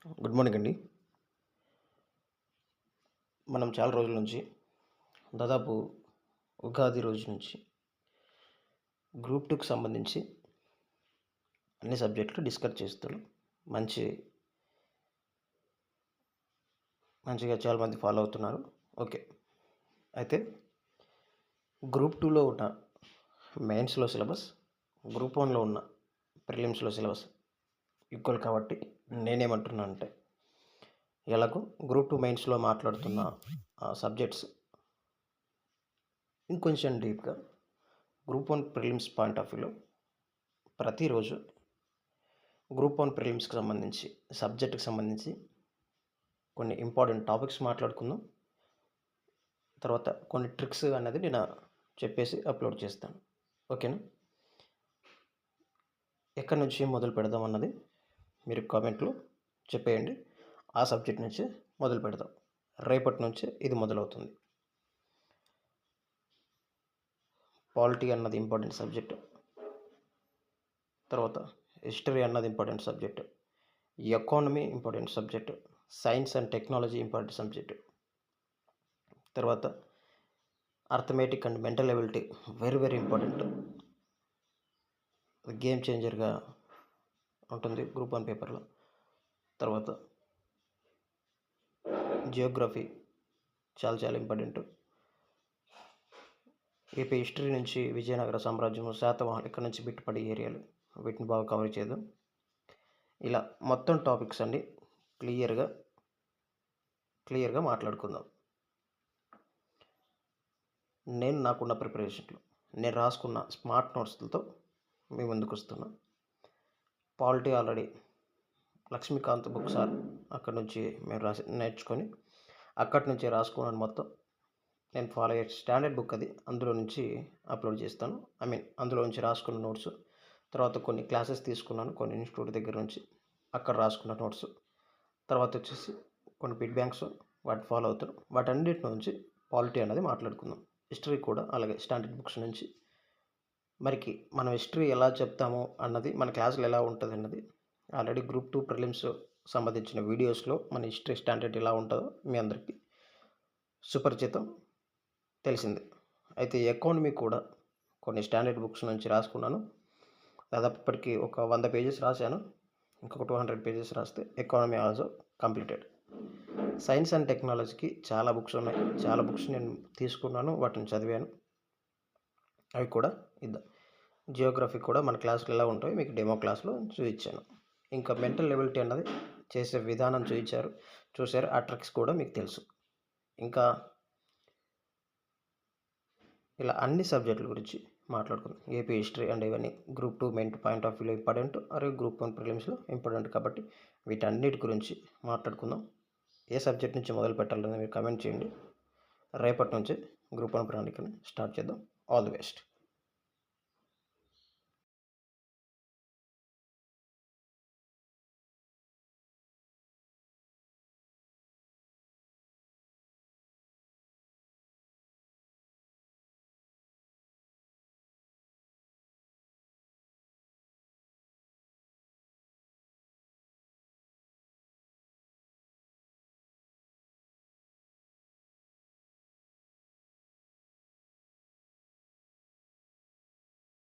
Good morning అండి. మనం చాలా రోజుల నుంచి దాదాపు ఉగాది రోజు నుంచి గ్రూప్ 2కి సంబంధించి అన్ని సబ్జెక్టులు డిస్కస్ చేస్తున్నాం. మంచిగా చాలామంది ఫాలో అవుతున్నారు. ఓకే. అయితే గ్రూప్ 2లో ఉన్న మెయిన్స్లో సిలబస్, గ్రూప్ 1లో ఉన్న ప్రిలిమ్స్లో సిలబస్ ఈక్వల్ కాబట్టి నేనేమంటున్నా అంటే ఎలాగో గ్రూప్ 2 మెయిన్స్లో మాట్లాడుతున్న సబ్జెక్ట్స్ ఇంకొంచెం డీప్గా గ్రూప్ 1 ప్రిలిమ్స్ పాయింట్ ఆఫ్ వ్యూలో ప్రతిరోజు గ్రూప్ 1 ప్రిలిమ్స్కి సంబంధించి సబ్జెక్టుకి సంబంధించి కొన్ని ఇంపార్టెంట్ టాపిక్స్ మాట్లాడుకుందాం. తర్వాత కొన్ని ట్రిక్స్ అన్నది నేను చెప్పేసి అప్లోడ్ చేస్తాను. ఓకేనా? ఎక్కడి నుంచి మొదలు పెడదాం అన్నది మీరు కామెంట్లో చెప్పేయండి. ఆ సబ్జెక్ట్ నుంచి మొదలు పెడదాం. రేపటి నుంచే ఇది మొదలవుతుంది. పాలిటీ అన్నది ఇంపార్టెంట్ సబ్జెక్టు. తర్వాత హిస్టరీ అన్నది important subject. Economy important subject. Science and technology important subject. తర్వాత arithmetic and mental ability very very important. Game చేంజర్గా ఉంటుంది గ్రూప్ 1 పేపర్లో. తర్వాత జియోగ్రఫీ చాలా చాలా ఇంపార్టెంట్. ఏపీ హిస్టరీ నుంచి విజయనగర సామ్రాజ్యం, శాతవాహనులు ఇక్కడ నుంచి బిట్టుపడి ఏరియాలు వీటిని బాగా కవర్ చేద్దాం. ఇలా మొత్తం టాపిక్స్ అన్ని క్లియర్గా మాట్లాడుకుందాం. నేను నాకున్న ప్రిపరేషన్లో నేను రాసుకున్న స్మార్ట్ నోట్స్లతో మీ ముందుకు వస్తున్నా. Polity already Laxmikanth book sir అక్కడ నుంచి మేము నేర్చుకొని అక్కడి నుంచి రాసుకున్నాను. మొత్తం నేను ఫాలో అయ్యే స్టాండర్డ్ బుక్ అది. అందులో నుంచి అప్లోడ్ చేస్తాను. అందులో నుంచి రాసుకున్న నోట్స్. తర్వాత కొన్ని క్లాసెస్ తీసుకున్నాను కొన్ని ఇన్స్టిట్యూట్ దగ్గర నుంచి, అక్కడ రాసుకున్న నోట్స్. తర్వాత వచ్చేసి కొన్ని ఫీడ్ బ్యాంక్స్ వాటి ఫాలో అవుతాను. వాటన్నిటి నుంచి పాలిటీ అనేది మాట్లాడుకుందాం. హిస్టరీ కూడా అలాగే స్టాండర్డ్ బుక్స్ నుంచి. మరికి మనం హిస్టరీ ఎలా చెప్తాము అన్నది, మన క్లాసులు ఎలా ఉంటుంది అన్నది ఆల్రెడీ గ్రూప్ 2 ప్రిలిమ్స్ సంబంధించిన వీడియోస్లో మన హిస్టరీ స్టాండర్డ్ ఎలా ఉంటుందో మీ అందరికీ సుపరిచితం, తెలిసింది. అయితే ఎకానమీ కూడా కొన్ని స్టాండర్డ్ బుక్స్ నుంచి రాసుకున్నాను. దాదాపు ఇప్పటికీ ఒక 100 పేజెస్ రాశాను. ఇంకొక 200 పేజెస్ రాస్తే economy also completed. Science and టెక్నాలజీకి చాలా బుక్స్ ఉన్నాయి. చాలా బుక్స్ నేను తీసుకున్నాను, వాటిని చదివాను. అవి కూడా ఇద్దాం. జియోగ్రఫీ కూడా మన క్లాసులు ఎలా ఉంటాయో మీకు డెమో క్లాస్లో చూపించాను. ఇంకా మెంటల్ ఎబిలిటీ అన్నది చేసే విధానం చూశారు. ఆ ట్రిక్స్ కూడా మీకు తెలుసు. ఇంకా ఇలా అన్ని సబ్జెక్టుల గురించి మాట్లాడుకుందాం. ఏపీ హిస్టరీ అండ్ ఇవన్నీ గ్రూప్ 2 మెయిన్ పాయింట్ ఆఫ్ వ్యూలో ఇంపార్టెంట్, మరియు గ్రూప్ 1 ప్రిలిమ్స్లో ఇంపార్టెంట్ కాబట్టి వీటన్నిటి గురించి మాట్లాడుకుందాం. ఏ సబ్జెక్ట్ నుంచి మొదలు పెట్టాలని మీరు కామెంట్ చేయండి. రేపటి నుంచి గ్రూప్ 1 ప్రణాళికని స్టార్ట్ చేద్దాం. All the best.